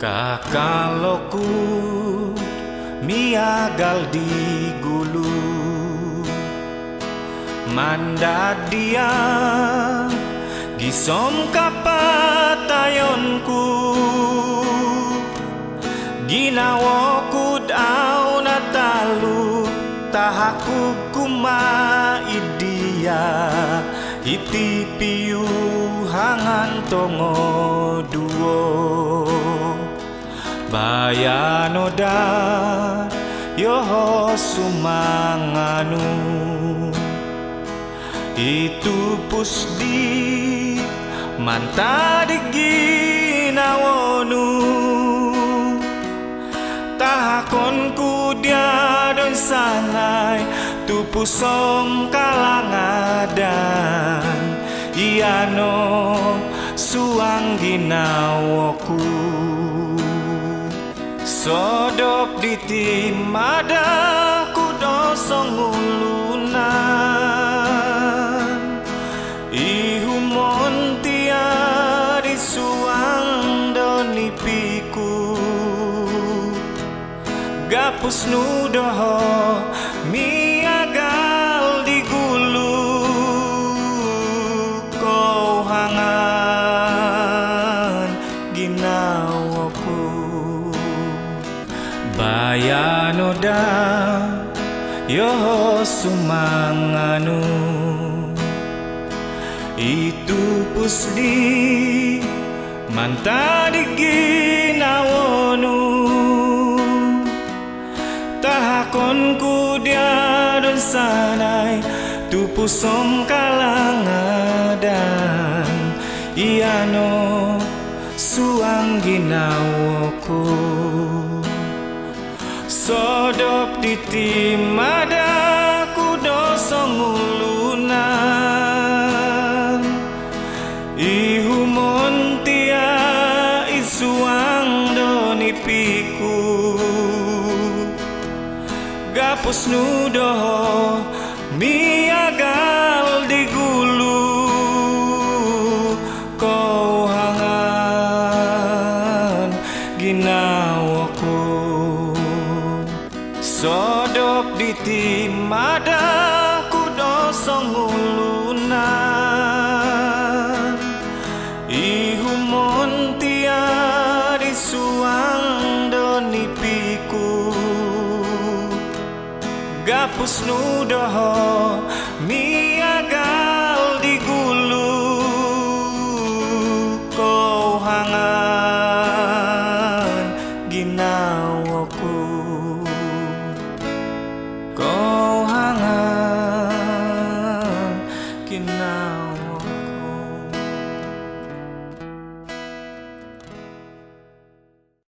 Kakaloku miagal di gulu mandadia gisom kapatayonku ginawokud au natalu tahaku kumaidia iti piyu hangan tongo duo bayanoda yoho sumanganu itu pusdi mantadigi nawonu tahakonku dia don sanai tu pusom kalangadan iano suang ginawoku sodop di timada kudosong ulunan ihumon tiari suang donipiku gapus nudoho miagal di gulu kau hangan ginawaku bayanoda yoho sumanganu itu pusdi mantadigi nawonu tahakonku dia don sanai tu pusom kalangadan iano suang ginawoku sodop di timada kudosong ulunan ihumon tia isuang donipiku gapus nudoho miagal di gulu kau hangan ginawaku sodop di timada kudosong ulunan ihumon tiari suang donipiku gapus nudoho miagal di gulu kau hangan ginawaku kau hangan ginawaku